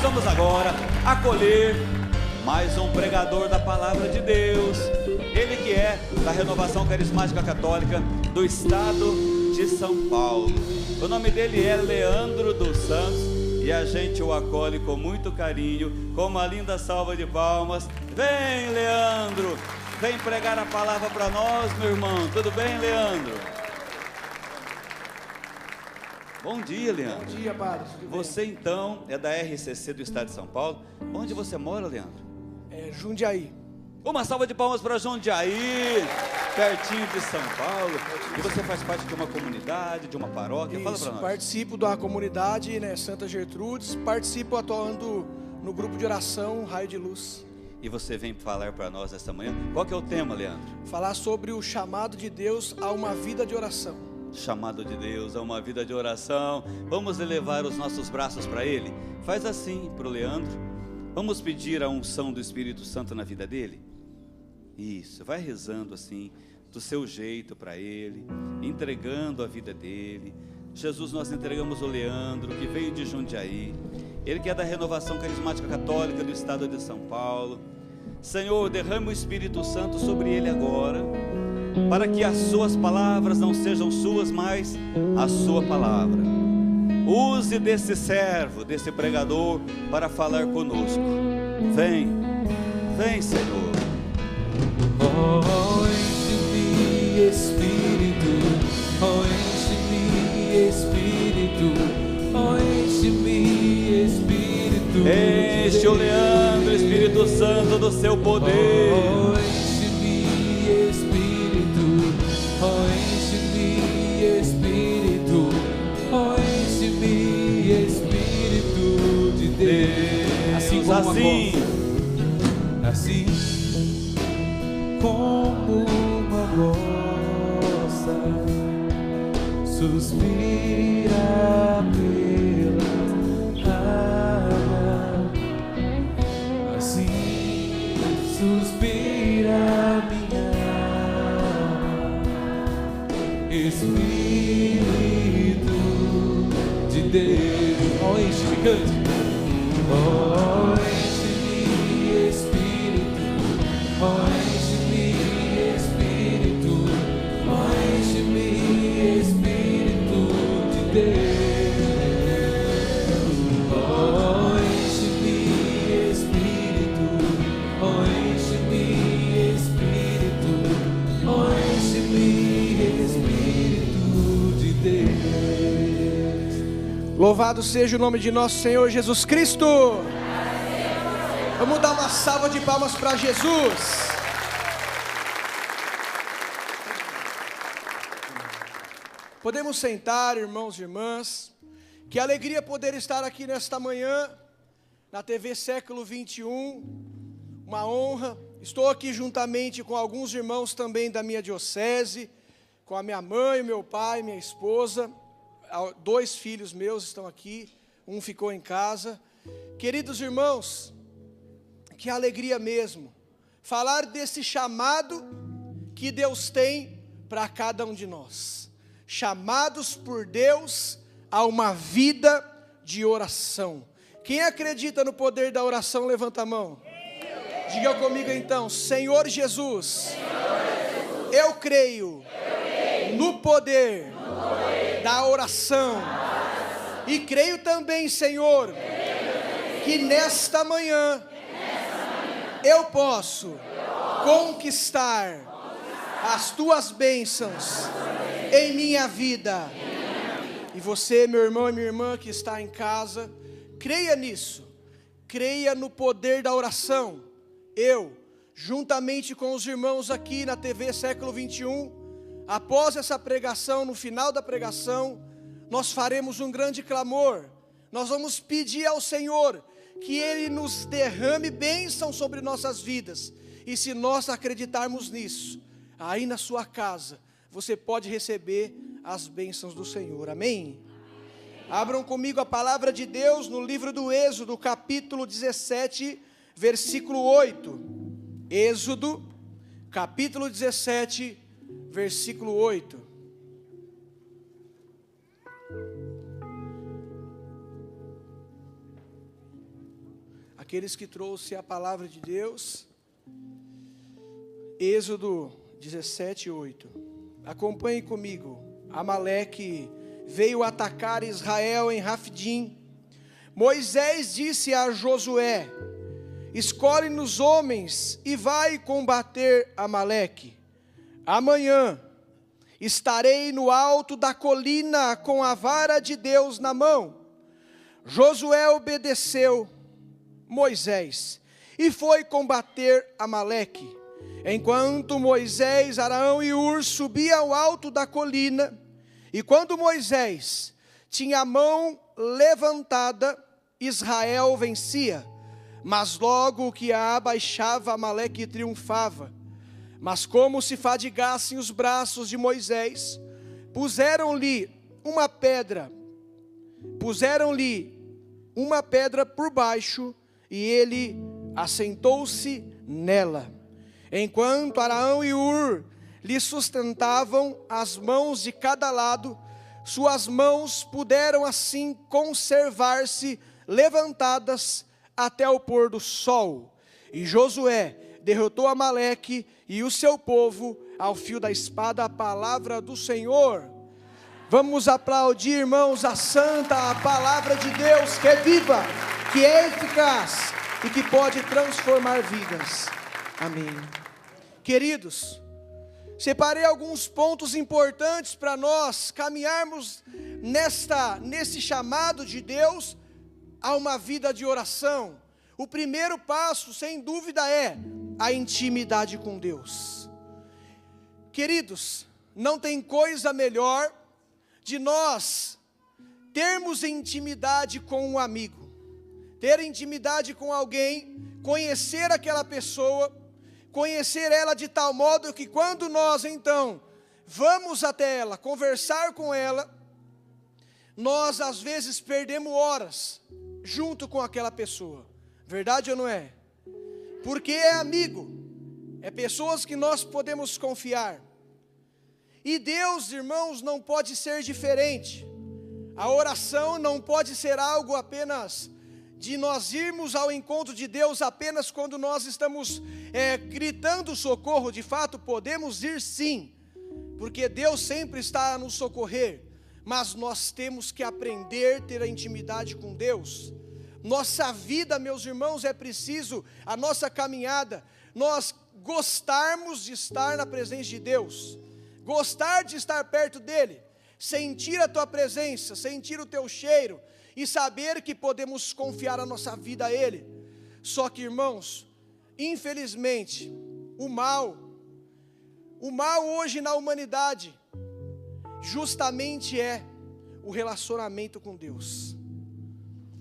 vamos agora acolher mais um pregador da Palavra de Deus. Ele que é da Renovação Carismática Católica do Estado de São Paulo. O nome dele é Leandro dos Santos e a gente o acolhe com muito carinho, com uma linda salva de palmas. Vem, Leandro, vem pregar a palavra para nós, meu irmão. Tudo bem, Leandro? Bom dia, Leandro. Bom dia, padre. Você então é da RCC do Estado de São Paulo. Onde você mora, Leandro? É Jundiaí. Uma salva de palmas para Jundiaí, pertinho de São Paulo. E você faz parte de uma comunidade, de uma paróquia? Fala para nós. Participo da comunidade, né, Santa Gertrudes. Participo atuando no grupo de oração Raio de Luz. E você vem falar para nós esta manhã. Qual que é o tema, Leandro? Falar sobre o chamado de Deus a uma vida de oração. Chamado de Deus a uma vida de oração. Vamos elevar os nossos braços para Ele. Faz assim para o Leandro. Vamos pedir a unção do Espírito Santo na vida dele. Isso, vai rezando assim, do seu jeito para Ele, entregando a vida dele. Jesus, nós entregamos o Leandro, que veio de Jundiaí, ele que é da Renovação Carismática Católica do Estado de São Paulo. Senhor, derrame o Espírito Santo sobre ele agora, para que as suas palavras não sejam suas, mas a sua palavra. Use desse servo, desse pregador, para falar conosco. Vem, vem, Senhor. Oh, enche-me, Espírito, oh, enche-me, Espírito, oh, enche-me, Espírito. Enche o Leandro, Espírito Santo, do seu poder. Oh, enche-me, Espírito, oh, enche-me, Espírito, oh, enche-me, Espírito de Deus. Assim como assim como uma moça suspira pela água, assim suspira minha alma, Espírito de Deus. Oh, enche-me, cante. Oh, enche-me, Espírito, oh, enche-me, Espírito, oh, enche-me, Espírito de Deus. Oh, enche-me, Espírito, oh, enche-me, Espírito, oh, enche-me, Espírito de Deus. Louvado seja o nome de nosso Senhor Jesus Cristo. Vamos dar uma salva de palmas para Jesus. Podemos sentar, irmãos e irmãs. Que alegria poder estar aqui nesta manhã, na TV Século 21. Uma honra. Estou aqui juntamente com alguns irmãos também da minha diocese, com a minha mãe, meu pai, minha esposa. 2 filhos meus estão aqui, um ficou em casa. Queridos irmãos, que alegria mesmo, falar desse chamado que Deus tem para cada um de nós. Chamados por Deus a uma vida de oração. Quem acredita no poder da oração, levanta a mão. Diga comigo então: Senhor Jesus, eu creio no poder da oração. E creio também, Senhor, que nesta manhã eu posso conquistar as tuas bênçãos em minha vida. E você, meu irmão e minha irmã que está em casa, creia nisso. Creia no poder da oração. Eu, juntamente com os irmãos aqui na TV Século 21, após essa pregação, no final da pregação, nós faremos um grande clamor. Nós vamos pedir ao Senhor que Ele nos derrame bênção sobre nossas vidas. E se nós acreditarmos nisso, aí na sua casa, você pode receber as bênçãos do Senhor. Amém? Abram comigo a palavra de Deus no livro do Êxodo, capítulo 17, versículo 8. Êxodo, capítulo 17, versículo 8. aqueles que trouxeram a palavra de Deus. Êxodo 17:8. Acompanhe comigo. Amaleque veio atacar Israel em Rafidim. Moisés disse a Josué: escolhe-nos homens e vai combater Amaleque. Amanhã estarei no alto da colina com a vara de Deus na mão. Josué obedeceu Moisés e foi combater Amaleque. Enquanto Moisés, Arão e Hur subiam ao alto da colina, e quando Moisés tinha a mão levantada, Israel vencia, mas logo que a abaixava, Amaleque triunfava. Mas como se fadigassem os braços de Moisés, puseram-lhe uma pedra por baixo, e ele assentou-se nela. Enquanto Arão e Hur lhe sustentavam as mãos de cada lado, suas mãos puderam assim conservar-se levantadas até o pôr do sol. E Josué derrotou Amaleque e o seu povo ao fio da espada. A palavra do Senhor. Vamos aplaudir, irmãos, a santa, a palavra de Deus, que é viva, que é eficaz e que pode transformar vidas. Amém. Queridos, separei alguns pontos importantes para nós caminharmos nesse chamado de Deus a uma vida de oração. O primeiro passo, sem dúvida, é a intimidade com Deus. Queridos, não tem coisa melhor de nós termos intimidade com um amigo, ter intimidade com alguém, conhecer aquela pessoa, conhecer ela de tal modo que quando nós então vamos até ela, conversar com ela, nós às vezes perdemos horas junto com aquela pessoa. Verdade ou não é? Porque é amigo, é pessoas que nós podemos confiar. E Deus, irmãos, não pode ser diferente. A oração não pode ser algo apenas de nós irmos ao encontro de Deus apenas quando nós estamos gritando socorro. De fato, podemos ir sim, porque Deus sempre está a nos socorrer. Mas nós temos que aprender a ter a intimidade com Deus. Nossa vida, meus irmãos, é preciso, a nossa caminhada, nós gostarmos de estar na presença de Deus, gostar de estar perto dEle, sentir a tua presença, sentir o teu cheiro, e saber que podemos confiar a nossa vida a Ele. Só que, irmãos, infelizmente, o mal hoje na humanidade, justamente é o relacionamento com Deus.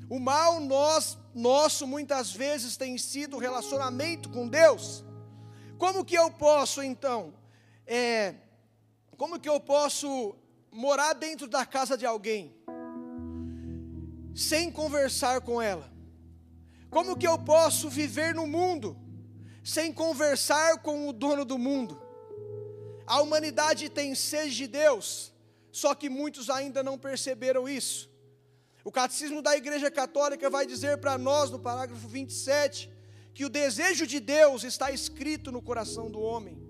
O mal nosso muitas vezes tem sido o relacionamento com Deus. Como que eu posso então, morar dentro da casa de alguém sem conversar com ela? Como que eu posso viver no mundo sem conversar com o dono do mundo? A humanidade tem sede de Deus, só que muitos ainda não perceberam isso. O Catecismo da Igreja Católica vai dizer para nós, no parágrafo 27, que o desejo de Deus está escrito no coração do homem,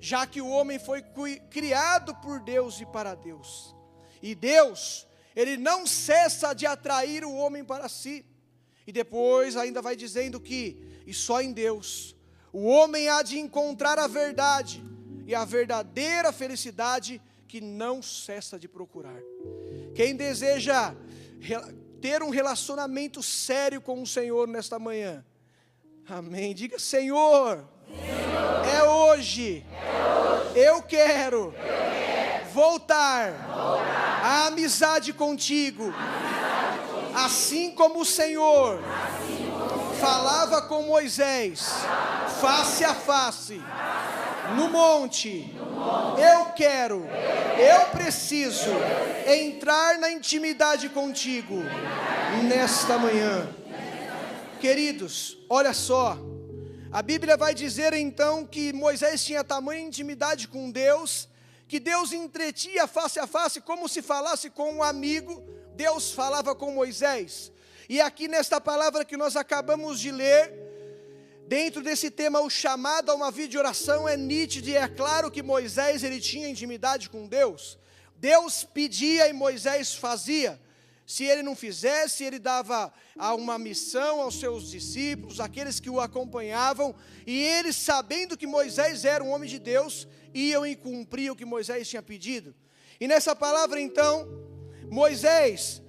já que o homem foi criado por Deus e para Deus. E Deus, Ele não cessa de atrair o homem para si. E depois ainda vai dizendo que, e só em Deus, o homem há de encontrar a verdade e a verdadeira felicidade que não cessa de procurar. Quem deseja ter um relacionamento sério com o Senhor nesta manhã, amém, diga: Senhor, é hoje, eu quero voltar à amizade contigo, assim como o Senhor falava com Moisés, face a face, no monte. Eu preciso entrar na intimidade contigo nesta manhã. Queridos, olha só, a Bíblia vai dizer então que Moisés tinha tamanha intimidade com Deus, que Deus entretia face a face, como se falasse com um amigo. Deus falava com Moisés, E aqui nesta palavra que nós acabamos de ler, dentro desse tema, o chamado a uma vida de oração, é nítido e é claro que Moisés, ele tinha intimidade com Deus. Deus pedia e Moisés fazia. Se ele não fizesse, ele dava uma missão aos seus discípulos, aqueles que o acompanhavam, e eles, sabendo que Moisés era um homem de Deus, iam e cumpriam o que Moisés tinha pedido. E nessa palavra então, Moisés,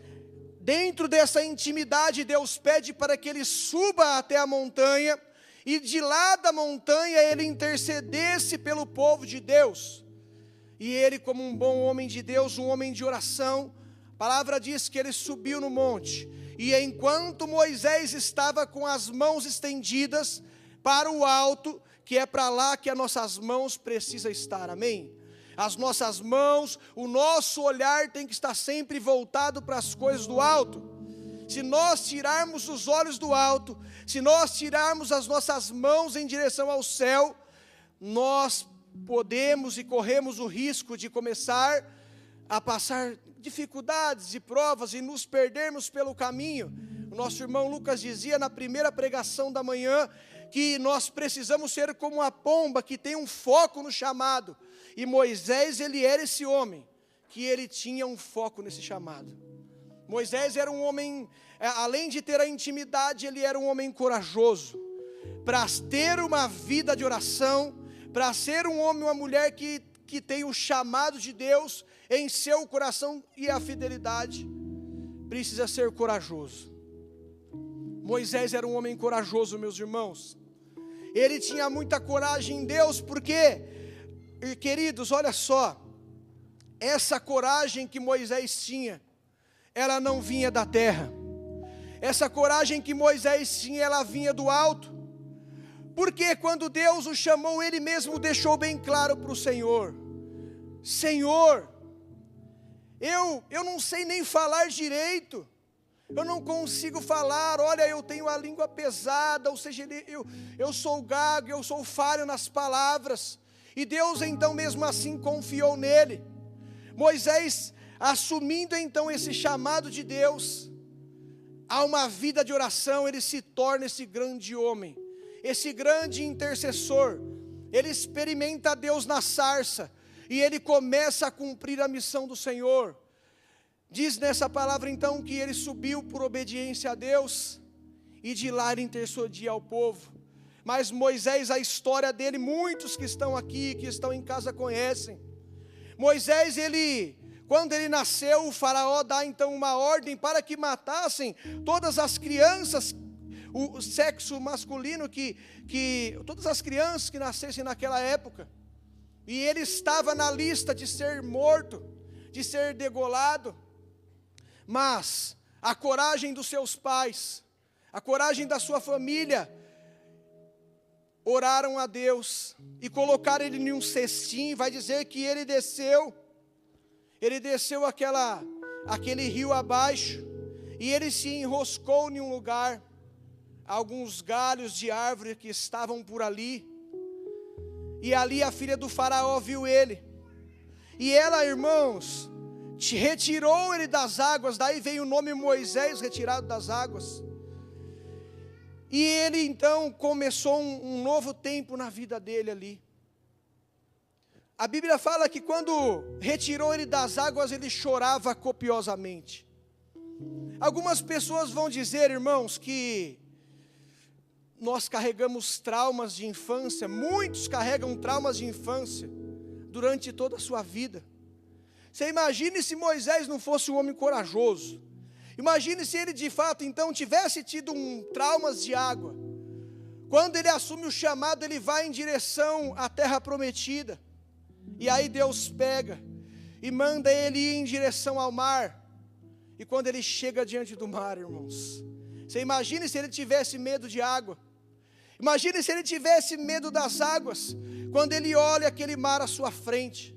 dentro dessa intimidade, Deus pede para que ele suba até a montanha, e de lá da montanha ele intercedesse pelo povo de Deus. E ele, como um bom homem de Deus, um homem de oração, a palavra diz que ele subiu no monte, e enquanto Moisés estava com as mãos estendidas para o alto, que é para lá que as nossas mãos precisam estar, amém? As nossas mãos, o nosso olhar tem que estar sempre voltado para as coisas do alto. Se nós tirarmos os olhos do alto, se nós tirarmos as nossas mãos em direção ao céu, nós podemos e corremos o risco de começar a passar dificuldades e provas e nos perdermos pelo caminho. O nosso irmão Lucas dizia na primeira pregação da manhã que nós precisamos ser como a pomba que tem um foco no chamado. E Moisés, ele era esse homem que ele tinha um foco nesse chamado. Moisés era um homem, além de ter a intimidade, ele era um homem corajoso. Para ter uma vida de oração, para ser um homem, uma mulher que tem o chamado de Deus em seu coração e a fidelidade, precisa ser corajoso. Moisés era um homem corajoso, meus irmãos. Ele tinha muita coragem em Deus, porque, queridos, olha só, essa coragem que Moisés tinha, ela não vinha da terra. Essa coragem que Moisés tinha, ela vinha do alto. Porque quando Deus o chamou, ele mesmo deixou bem claro para o Senhor: Senhor, eu não sei nem falar direito, eu não consigo falar, olha, eu tenho a língua pesada, ou seja, eu sou gago, eu sou falho nas palavras. E Deus então mesmo assim confiou nele. Moisés, assumindo então esse chamado de Deus a uma vida de oração, ele se torna esse grande homem, esse grande intercessor. Ele experimenta a Deus na sarça, e ele começa a cumprir a missão do Senhor. Diz nessa palavra então que ele subiu por obediência a Deus, e de lá ele intercedia ao povo. Mas Moisés, a história dele, muitos que estão aqui, que estão em casa conhecem. Moisés, quando ele nasceu, o faraó dá então uma ordem para que matassem todas as crianças, o sexo masculino, todas as crianças que nascessem naquela época. E ele estava na lista de ser morto, de ser degolado. Mas a coragem dos seus pais, a coragem da sua família, oraram a Deus e colocaram ele em um cestinho. Vai dizer que ele desceu aquele rio abaixo, e ele se enroscou em um lugar, alguns galhos de árvore que estavam por ali, e ali a filha do faraó viu ele, e ela, irmãos, retirou ele das águas. Daí veio o nome Moisés, retirado das águas. E ele então começou um novo tempo na vida dele ali. A Bíblia fala que quando retirou ele das águas, ele chorava copiosamente. Algumas pessoas vão dizer, irmãos, que nós carregamos traumas de infância. Muitos carregam traumas de infância durante toda a sua vida. Você imagine se Moisés não fosse um homem corajoso. Imagine se ele de fato então tivesse tido traumas de água. Quando ele assume o chamado, ele vai em direção à terra prometida. E aí Deus pega e manda ele ir em direção ao mar. E quando ele chega diante do mar, irmãos, você imagine se ele tivesse medo de água. Imagine se ele tivesse medo das águas, quando ele olha aquele mar à sua frente.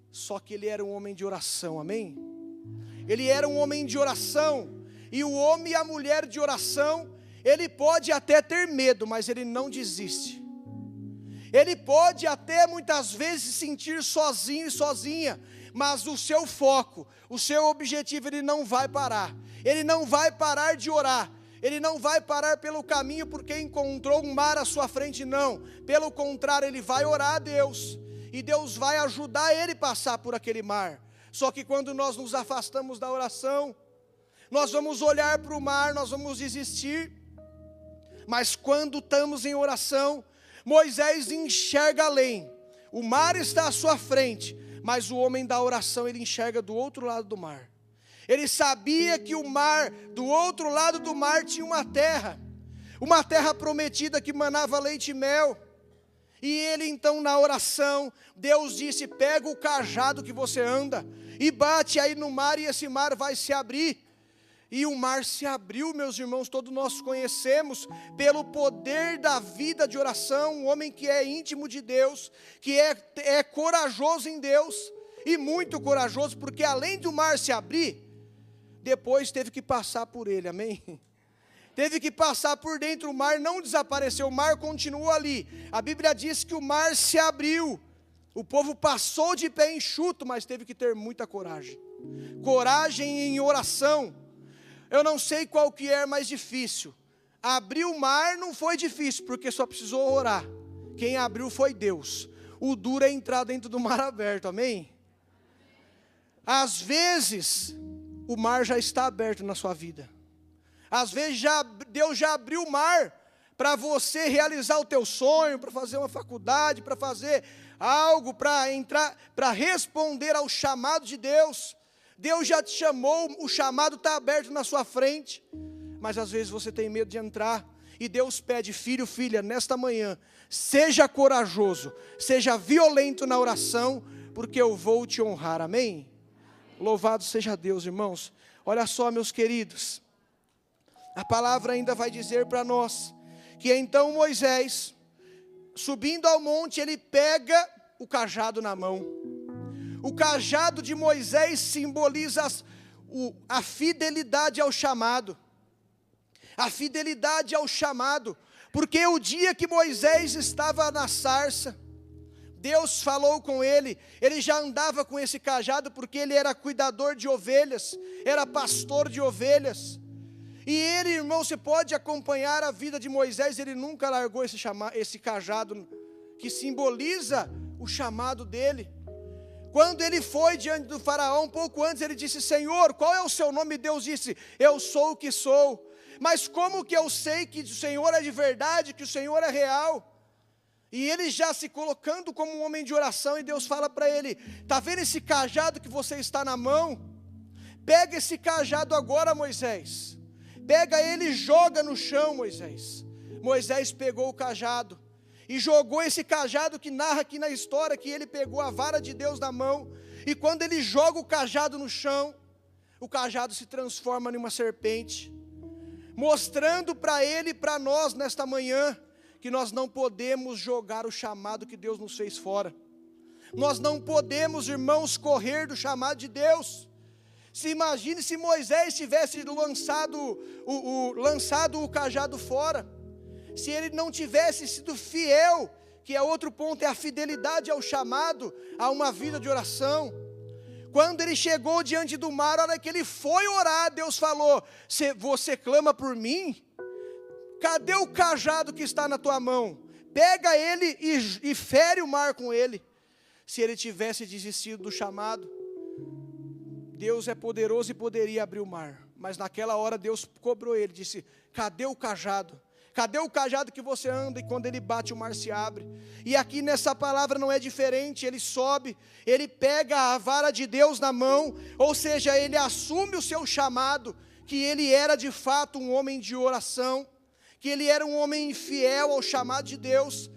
Só que ele era um homem de oração, amém? Ele era um homem de oração. E o homem e a mulher de oração, ele pode até ter medo, mas ele não desiste. Ele pode até muitas vezes se sentir sozinho e sozinha, mas o seu foco, o seu objetivo, ele não vai parar. ele não vai parar de orar, ele não vai parar pelo caminho porque encontrou um mar à sua frente, não. Pelo contrário, ele vai orar a Deus, e Deus vai ajudar ele a passar por aquele mar. Só que quando nós nos afastamos da oração, nós vamos olhar para o mar, nós vamos desistir. Mas quando estamos em oração, Moisés enxerga além. O mar está à sua frente, mas o homem da oração, ele enxerga do outro lado do mar. Ele sabia que o mar, do outro lado do mar, tinha uma terra prometida que manava leite e mel. E ele então na oração, Deus disse: pega o cajado que você anda e bate aí no mar, e esse mar vai se abrir. E o mar se abriu, meus irmãos, todos nós conhecemos, pelo poder da vida de oração, um homem que é íntimo de Deus, que é corajoso em Deus, e muito corajoso, porque além do mar se abrir, depois teve que passar por ele, amém? Teve que passar por dentro, o mar não desapareceu, o mar continuou ali. A Bíblia diz que o mar se abriu, o povo passou de pé enxuto, mas teve que ter muita coragem. Coragem em oração. Eu não sei qual que é mais difícil. Abrir o mar não foi difícil, porque só precisou orar. Quem abriu foi Deus. O duro é entrar dentro do mar aberto, amém? Às vezes, o mar já está aberto na sua vida. Às vezes Deus já abriu o mar para você realizar o teu sonho, para fazer uma faculdade, para fazer algo, para entrar, para responder ao chamado de Deus. Deus já te chamou, o chamado está aberto na sua frente, mas às vezes você tem medo de entrar, e Deus pede: filho, filha, nesta manhã, seja corajoso, seja violento na oração, porque eu vou te honrar, amém? Louvado seja Deus, irmãos. Olha só, meus queridos, a palavra ainda vai dizer para nós, que então Moisés, subindo ao monte, ele pega o cajado na mão. O cajado de Moisés simboliza a fidelidade ao chamado. A fidelidade ao chamado. Porque o dia que Moisés estava na sarça, Deus falou com ele. Ele já andava com esse cajado porque ele era cuidador de ovelhas, era pastor de ovelhas. E ele, irmão, você pode acompanhar a vida de Moisés, ele nunca largou esse cajado que simboliza o chamado dele. Quando ele foi diante do faraó, um pouco antes, ele disse: Senhor, qual é o seu nome? E Deus disse: eu sou o que sou. Mas como que eu sei que o Senhor é de verdade, que o Senhor é real? E ele já se colocando como um homem de oração, e Deus fala para ele: está vendo esse cajado que você está na mão? Pega esse cajado agora, Moisés. Pega ele e joga no chão, Moisés. Moisés pegou o cajado e jogou esse cajado, que narra aqui na história que ele pegou a vara de Deus na mão, e quando ele joga o cajado no chão, o cajado se transforma em uma serpente, mostrando para ele e para nós nesta manhã, que nós não podemos jogar o chamado que Deus nos fez fora. Nós não podemos, irmãos, correr do chamado de Deus. Se imagine se Moisés tivesse lançado o cajado fora, se ele não tivesse sido fiel, que é outro ponto, é a fidelidade ao chamado, a uma vida de oração. Quando ele chegou diante do mar, a hora que ele foi orar, Deus falou: você clama por mim? Cadê o cajado que está na tua mão? Pega ele e fere o mar com ele. Se ele tivesse desistido do chamado, Deus é poderoso e poderia abrir o mar. Mas naquela hora Deus cobrou ele, disse: cadê o cajado? Cadê o cajado que você anda? E quando ele bate, o mar se abre. E aqui nessa palavra não é diferente. Ele sobe, ele pega a vara de Deus na mão, ou seja, ele assume o seu chamado, que ele era de fato um homem de oração, que ele era um homem fiel ao chamado de Deus.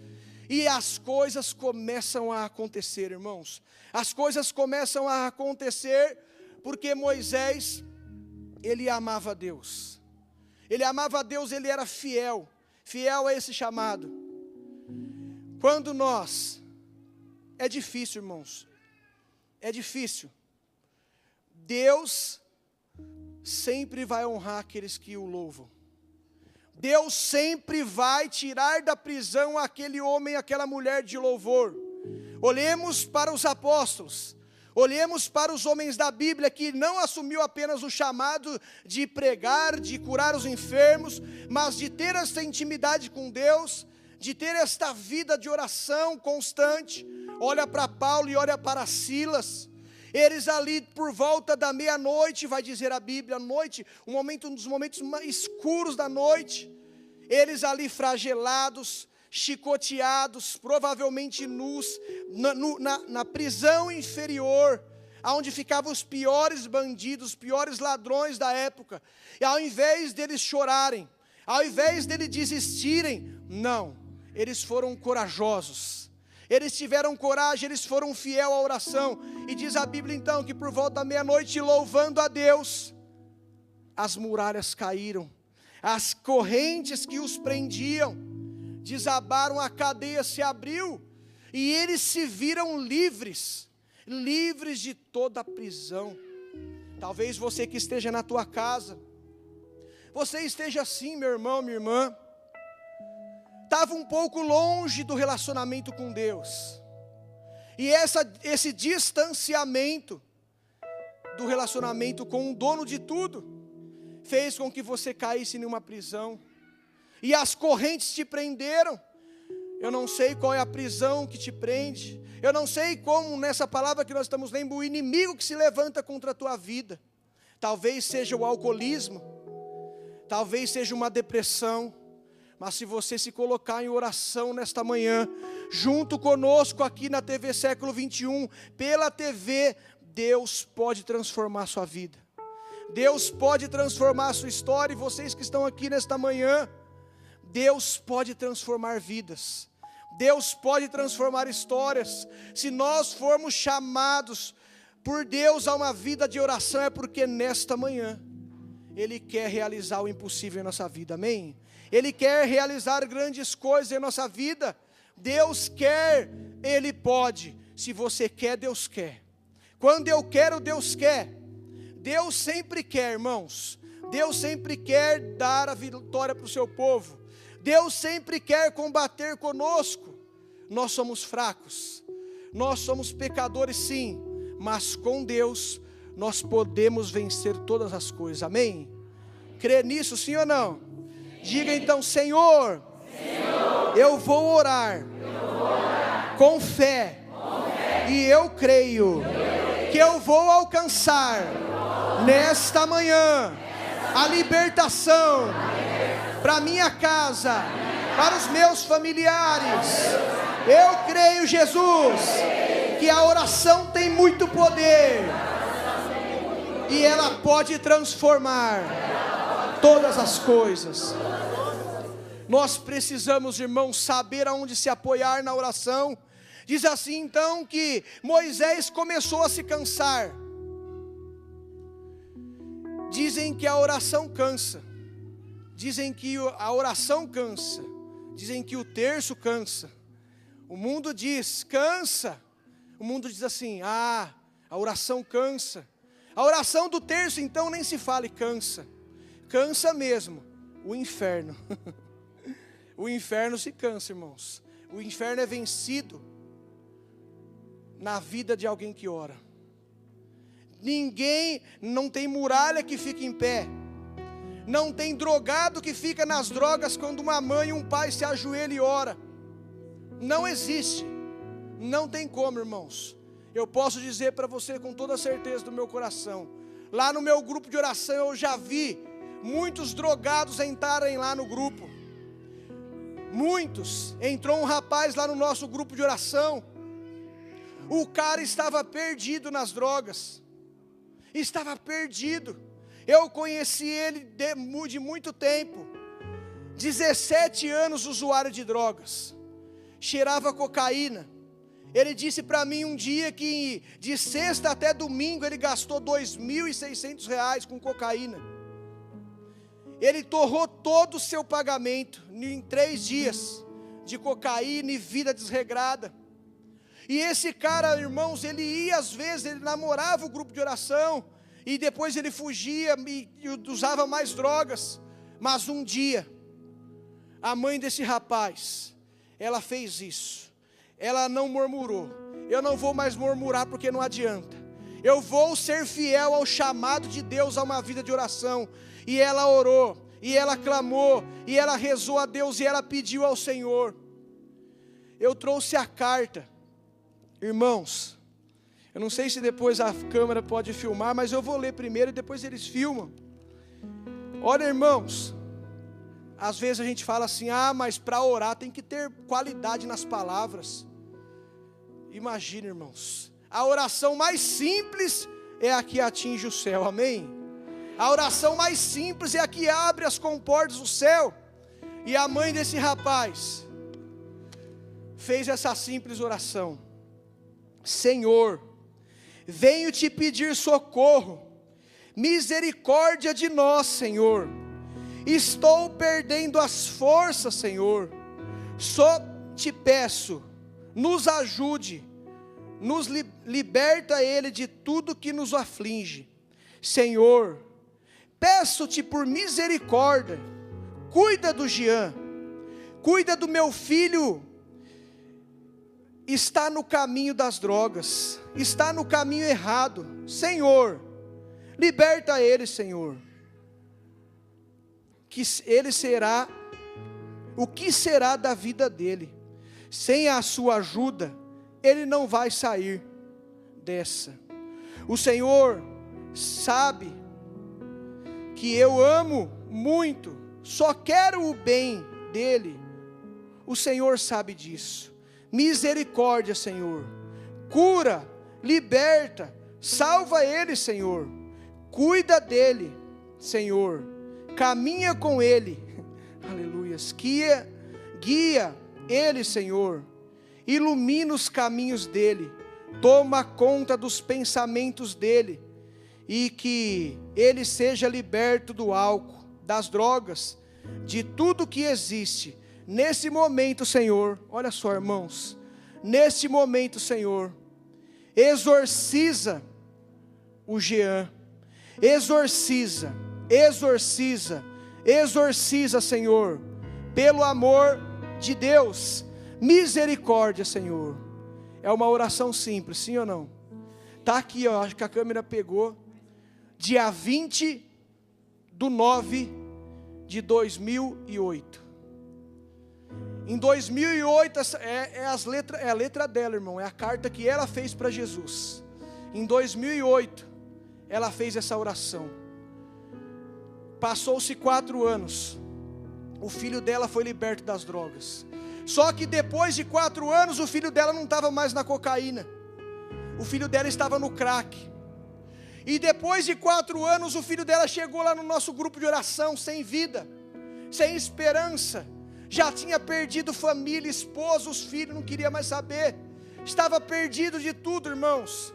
E as coisas começam a acontecer, irmãos. As coisas começam a acontecer porque Moisés, ele amava Deus. Ele amava Deus, ele era fiel a esse chamado. Quando é difícil, irmãos, é difícil. Deus sempre vai honrar aqueles que o louvam. Deus sempre vai tirar da prisão aquele homem, aquela mulher de louvor. Olhemos para os apóstolos. Olhemos para os homens da Bíblia que não assumiu apenas o chamado de pregar, de curar os enfermos, mas de ter essa intimidade com Deus, de ter esta vida de oração constante. Olha para Paulo e olha para Silas. Eles ali por volta da meia-noite, vai dizer a Bíblia, noite, um dos momentos mais escuros da noite, eles ali flagelados, chicoteados, provavelmente nus, na prisão inferior, onde ficavam os piores bandidos, os piores ladrões da época. E ao invés deles chorarem, ao invés deles desistirem, não, eles foram corajosos. Eles tiveram coragem, eles foram fiéis à oração. E diz a Bíblia então que por volta da meia-noite, louvando a Deus, as muralhas caíram, as correntes que os prendiam desabaram, a cadeia se abriu, e eles se viram livres, livres de toda a prisão. Talvez você que esteja na tua casa, você esteja assim, meu irmão, minha irmã, estava um pouco longe do relacionamento com Deus, e esse distanciamento do relacionamento com o dono de tudo, fez com que você caísse em uma prisão, e as correntes te prenderam. Eu não sei qual é a prisão que te prende, eu não sei como nessa palavra que nós estamos lendo, o inimigo que se levanta contra a tua vida, talvez seja o alcoolismo, talvez seja uma depressão, mas se você se colocar em oração nesta manhã, junto conosco aqui na TV Século 21, pela TV, Deus pode transformar a sua vida, Deus pode transformar a sua história, e vocês que estão aqui nesta manhã, Deus pode transformar vidas, Deus pode transformar histórias. Se nós formos chamados por Deus a uma vida de oração, é porque nesta manhã Ele quer realizar o impossível em nossa vida, amém? Ele quer realizar grandes coisas em nossa vida. Deus quer, Ele pode. Se você quer, Deus quer. Quando eu quero, Deus quer. Deus sempre quer, irmãos. Deus sempre quer dar a vitória para o seu povo. Deus sempre quer combater conosco. Nós somos fracos, nós somos pecadores sim, mas com Deus nós podemos vencer todas as coisas, amém? Crê nisso sim ou não? Diga então: Senhor, eu vou orar, com fé, e eu creio que eu vou alcançar nesta manhã a libertação para minha casa, para os meus familiares. Eu creio, Jesus, que a oração tem muito poder, e ela pode transformar todas as coisas. Nós precisamos, irmãos, saber aonde se apoiar na oração. Diz assim então que Moisés começou a se cansar. Dizem que a oração cansa. Dizem que a oração cansa, dizem que o terço cansa. O mundo diz, cansa. O mundo diz assim, a oração cansa. A oração do terço então nem se fala e cansa. Cansa mesmo, o inferno. O inferno se cansa, irmãos. O inferno é vencido na vida de alguém que ora. Ninguém, não tem muralha que fique em pé. Não tem drogado que fica nas drogas quando uma mãe e um pai se ajoelham e ora. Não existe. Não tem como, irmãos. Eu posso dizer para você com toda a certeza do meu coração. Lá no meu grupo de oração eu já vi muitos drogados entrarem lá no grupo. Muitos. Entrou um rapaz lá no nosso grupo de oração. O cara estava perdido nas drogas. Estava perdido. Eu conheci ele de muito tempo. 17 anos usuário de drogas. Cheirava cocaína. Ele disse para mim um dia que de sexta até domingo ele gastou R$2.600 com cocaína. Ele torrou todo o seu pagamento em 3 dias de cocaína e vida desregrada. E esse cara, irmãos, ele ia às vezes, ele namorava o grupo de oração, e depois ele fugia e usava mais drogas. Mas um dia, a mãe desse rapaz, ela fez isso. Ela não murmurou. Eu não vou mais murmurar porque não adianta. Eu vou ser fiel ao chamado de Deus a uma vida de oração. E ela orou, e ela clamou, e ela rezou a Deus, e ela pediu ao Senhor. Eu trouxe a carta, irmãos. Eu não sei se depois a câmera pode filmar, mas eu vou ler primeiro e depois eles filmam. Olha, irmãos, às vezes a gente fala assim, mas para orar tem que ter qualidade nas palavras. Imagina, irmãos, a oração mais simples é a que atinge o céu, amém? A oração mais simples é a que abre as comportas do céu. E a mãe desse rapaz fez essa simples oração: Senhor, venho te pedir socorro, misericórdia de nós, Senhor. Estou perdendo as forças, Senhor. Só te peço, nos ajude, nos liberta Ele de tudo que nos aflige. Senhor, peço-te por misericórdia, cuida do Jean, cuida do meu filho, está no caminho das drogas, está no caminho errado. Senhor, liberta ele, Senhor. Que ele será, o que será da vida dele? Sem a sua ajuda, ele não vai sair dessa. O Senhor sabe que eu amo muito, só quero o bem dele. O Senhor sabe disso. Misericórdia, Senhor. Cura, liberta, salva ele, Senhor. Cuida dele, Senhor. Caminha com ele. Aleluias. Guia ele, Senhor. Ilumina os caminhos dele. Toma conta dos pensamentos dele. E que ele seja liberto do álcool, das drogas, de tudo que existe. Nesse momento, Senhor, olha só, irmãos, nesse momento, Senhor, exorciza o Jean, exorciza, Senhor, pelo amor de Deus, misericórdia, Senhor. É uma oração simples, sim ou não? Está aqui, ó, acho que a câmera pegou, dia 20/9/2008. Em 2008, é a letra dela, irmão, é a carta que ela fez para Jesus. Em 2008, ela fez essa oração. Passou-se 4 anos, o filho dela foi liberto das drogas. Só que depois de 4 anos, o filho dela não estava mais na cocaína, o filho dela estava no crack. E depois de 4 anos, o filho dela chegou lá no nosso grupo de oração, sem vida, sem esperança. Já tinha perdido família, esposa, os filhos, não queria mais saber. Estava perdido de tudo, irmãos.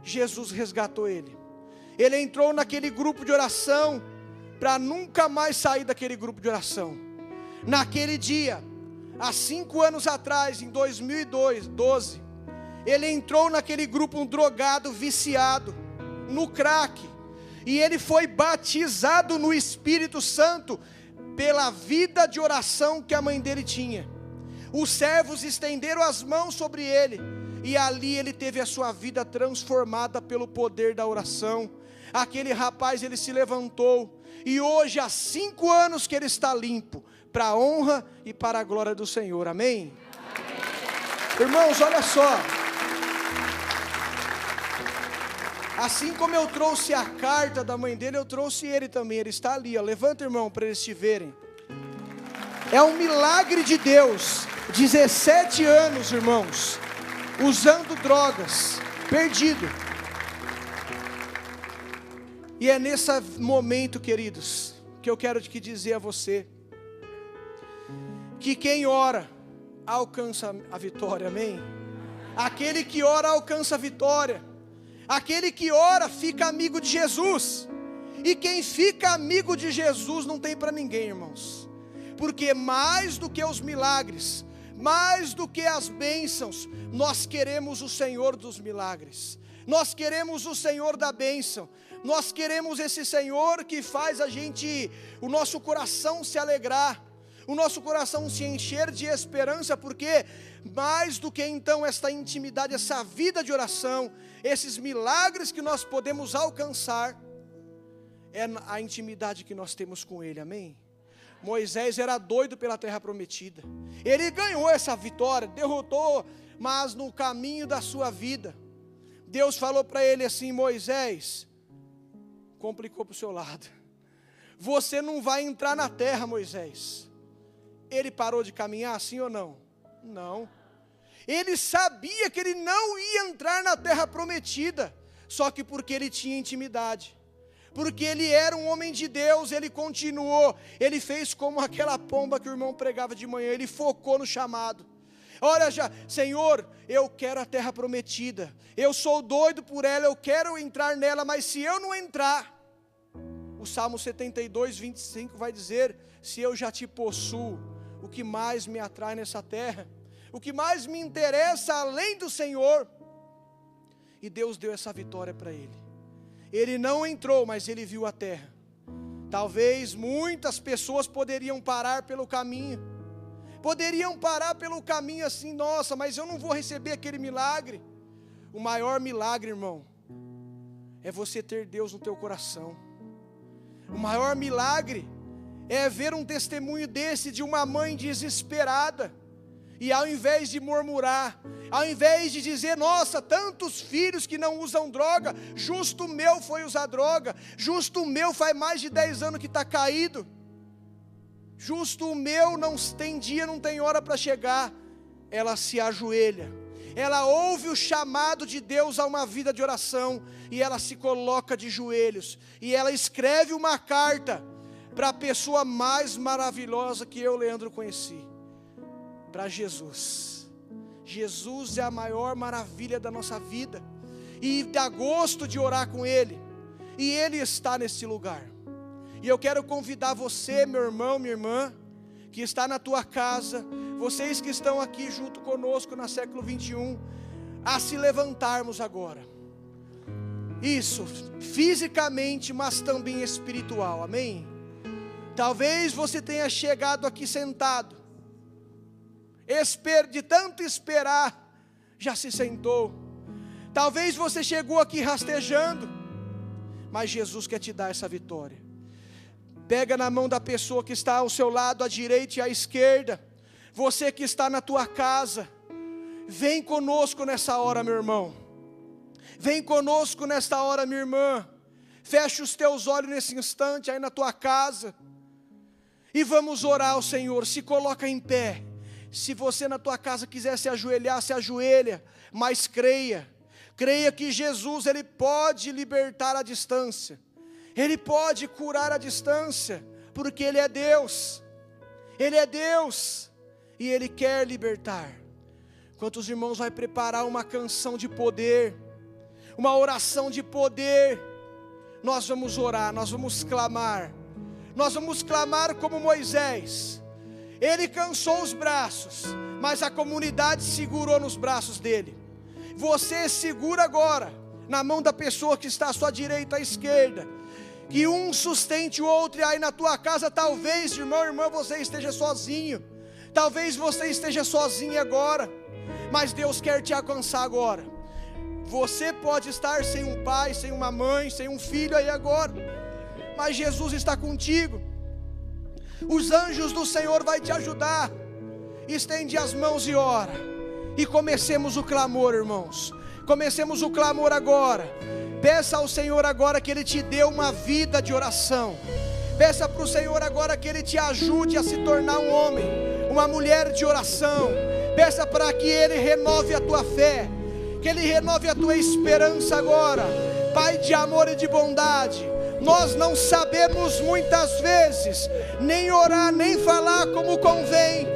Jesus resgatou ele. Ele entrou naquele grupo de oração, para nunca mais sair daquele grupo de oração. Naquele dia, há 5 anos atrás, em 2012, ele entrou naquele grupo, um drogado, viciado, no crack. E ele foi batizado no Espírito Santo, pela vida de oração que a mãe dele tinha. Os servos estenderam as mãos sobre ele, e ali ele teve a sua vida transformada pelo poder da oração. Aquele rapaz, ele se levantou, e hoje há 5 anos que ele está limpo, para a honra e para a glória do Senhor, amém? Amém. Irmãos, olha só, assim como eu trouxe a carta da mãe dele, eu trouxe ele também. Ele está ali, ó. Levanta, irmão, para eles te verem. É um milagre de Deus. 17 anos, irmãos, usando drogas, perdido. E é nesse momento, queridos, que eu quero te dizer a você, que quem ora, alcança a vitória, amém? Aquele que ora, alcança a vitória. Aquele que ora fica amigo de Jesus. E quem fica amigo de Jesus não tem para ninguém, irmãos. Porque mais do que os milagres, mais do que as bênçãos, nós queremos o Senhor dos milagres. Nós queremos o Senhor da bênção. Nós queremos esse Senhor que faz o nosso coração se alegrar. o nosso coração se encher de esperança, porque mais do que então esta intimidade, essa vida de oração, esses milagres que nós podemos alcançar, é a intimidade que nós temos com Ele, amém? Moisés era doido pela terra prometida, ele ganhou essa vitória, derrotou, mas no caminho da sua vida, Deus falou para ele assim: Moisés, complicou para o seu lado, você não vai entrar na terra, Moisés. Ele parou de caminhar, sim ou não? Não. Ele sabia que ele não ia entrar na terra prometida, só que porque ele tinha intimidade, porque ele era um homem de Deus, ele continuou, ele fez como aquela pomba que o irmão pregava de manhã, ele focou no chamado. Olha já, Senhor, eu quero a terra prometida, eu sou doido por ela, eu quero entrar nela, mas se eu não entrar, o Salmo 72, 25 vai dizer: se eu já te possuo, o que mais me atrai nessa terra, o que mais me interessa além do Senhor? E Deus deu essa vitória para ele. Ele não entrou, mas ele viu a terra. Talvez muitas pessoas poderiam parar pelo caminho, assim: nossa, mas eu não vou receber aquele milagre. O maior milagre, irmão, é você ter Deus no teu coração. O maior milagre é ver um testemunho desse, de uma mãe desesperada, e ao invés de murmurar, ao invés de dizer: nossa, tantos filhos que não usam droga, justo o meu foi usar droga, justo o meu faz mais de 10 anos que está caído, justo o meu não tem dia, não tem hora para chegar. Ela se ajoelha, ela ouve o chamado de Deus a uma vida de oração, e ela se coloca de joelhos, e ela escreve uma carta para a pessoa mais maravilhosa que eu, Leandro, conheci, para Jesus. Jesus é a maior maravilha da nossa vida, e dá gosto de orar com Ele, e Ele está nesse lugar. E eu quero convidar você, meu irmão, minha irmã, que está na tua casa, vocês que estão aqui junto conosco na século 21, a se levantarmos agora. Isso, fisicamente, mas também espiritual, amém? Talvez você tenha chegado aqui sentado, de tanto esperar, já se sentou. Talvez você chegou aqui rastejando, mas Jesus quer te dar essa vitória. Pega na mão da pessoa que está ao seu lado, à direita e à esquerda. Você que está na tua casa, vem conosco nessa hora, meu irmão. Vem conosco nesta hora, minha irmã. Fecha os teus olhos nesse instante aí na tua casa, e vamos orar ao Senhor. Se coloca em pé. Se você na tua casa quiser se ajoelhar, se ajoelha, mas creia que Jesus, Ele pode libertar à distância, Ele pode curar à distância, porque Ele é Deus, e Ele quer libertar. Enquanto os irmãos vão preparar uma canção de poder, uma oração de poder, nós vamos orar, nós vamos clamar como Moisés. Ele cansou os braços, mas a comunidade segurou nos braços dele. Você segura agora na mão da pessoa que está à sua direita, à esquerda, que um sustente o outro. E aí na tua casa, talvez, irmão, irmã, você esteja sozinho, talvez você esteja sozinho agora, mas Deus quer te alcançar agora. Você pode estar sem um pai, sem uma mãe, sem um filho aí agora, mas Jesus está contigo. Os anjos do Senhor vão te ajudar. Estende as mãos e ora, e comecemos o clamor, irmãos. Comecemos o clamor agora. Peça ao Senhor agora que Ele te dê uma vida de oração. Peça para o Senhor agora que Ele te ajude a se tornar um homem, uma mulher de oração. Peça para que Ele renove a tua fé, que Ele renove a tua esperança agora. Pai de amor e de bondade, nós não sabemos muitas vezes nem orar, nem falar como convém,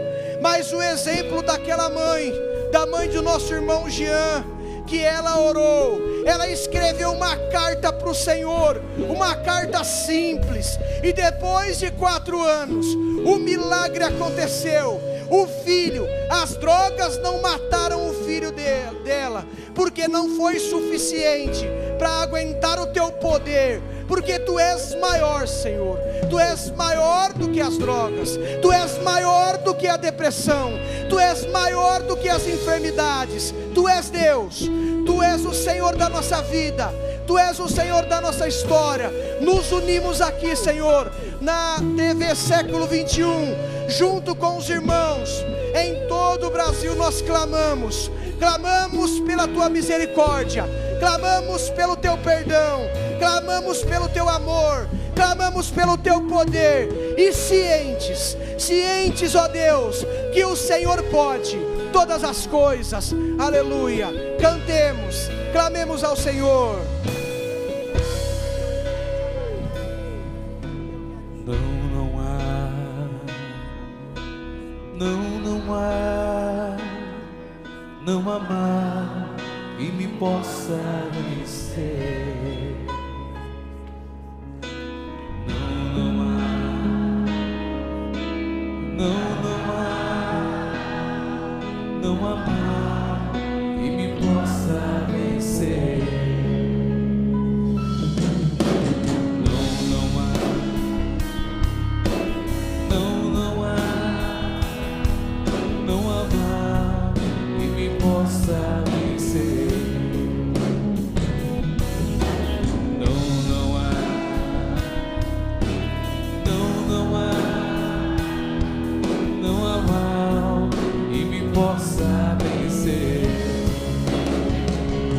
mas o exemplo daquela mãe, da mãe do nosso irmão Jean, que ela orou, ela escreveu uma carta para o Senhor, uma carta simples, e depois de 4 anos, o milagre aconteceu. O filho, as drogas não mataram o filho dela, porque não foi suficiente para aguentar o teu poder, porque Tu és maior, Senhor. Tu és maior do que as drogas, Tu és maior do que a depressão, Tu és maior do que as enfermidades. Tu és Deus, Tu és o Senhor da nossa vida, Tu és o Senhor da nossa história. Nos unimos aqui, Senhor, na TV Século 21, junto com os irmãos em todo o Brasil. Nós clamamos pela Tua misericórdia, clamamos pelo Teu perdão, clamamos pelo Teu amor, clamamos pelo Teu poder, e cientes, ó Deus, que o Senhor pode todas as coisas. Aleluia. Cantemos, clamemos ao Senhor. Não amar e me possa vencer. Não há, não amar e me possa vencer.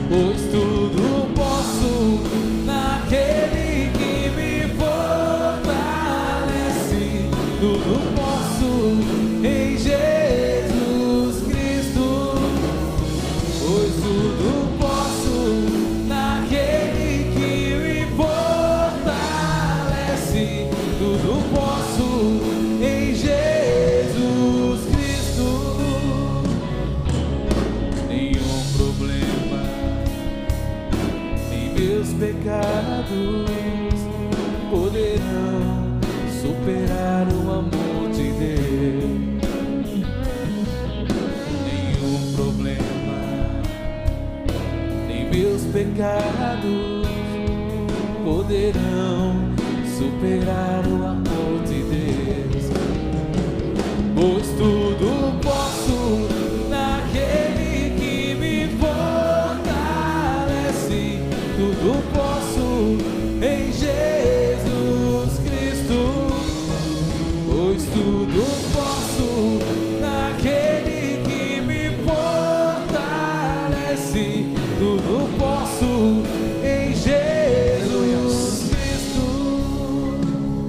Pois tudo posso naquele que me fortalece, tudo posso em Jesus Cristo. Pois tudo posso naquele que me fortalece, tudo posso em Jesus Cristo. Nenhum problema, meus pecados poderão superar o amor de Deus. Nenhum problema, nem meus pecados poderão superar o amor de Deus. Pois tudo posso naquele que me fortalece, tudo posso em Jesus Cristo. Pois tudo posso naquele que me fortalece, tudo posso em Jesus Cristo.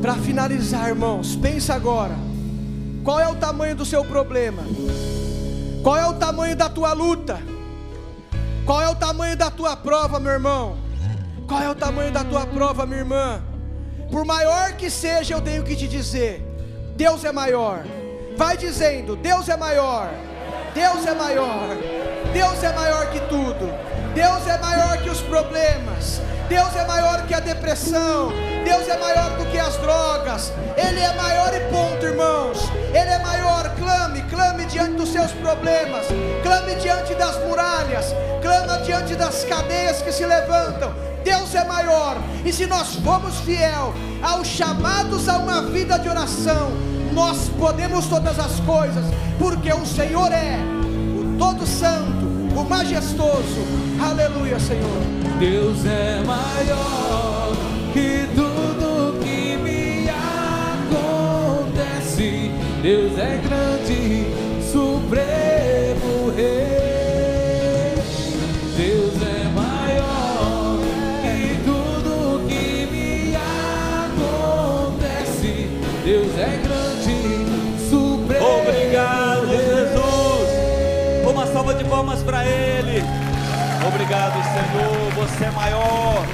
Para finalizar, irmãos, pensa agora. Qual é o tamanho do seu problema? Qual é o tamanho da tua luta? Qual é o tamanho da tua prova, meu irmão? Qual é o tamanho da tua prova, minha irmã? Por maior que seja, eu tenho que te dizer: Deus é maior. Vai dizendo: Deus é maior, Deus é maior, Deus é maior que tudo. Deus é maior que os problemas, Deus é maior que a depressão, Deus é maior do que as drogas. Ele é maior e ponto, irmãos. Ele é maior. Clame diante dos seus problemas, clame diante das muralhas, clama diante das cadeias que se levantam. Deus é maior, e se nós formos fiel aos chamados a uma vida de oração, nós podemos todas as coisas, porque o Senhor é o todo santo, o majestoso. Aleluia, Senhor. Deus é maior que tudo que me acontece. Deus é grande, supremo Rei. Deus é maior que tudo que me acontece. Deus é grande, supremo. Obrigado, Jesus. Uma salva de palmas para Ele. Obrigado, Senhor. Você é maior.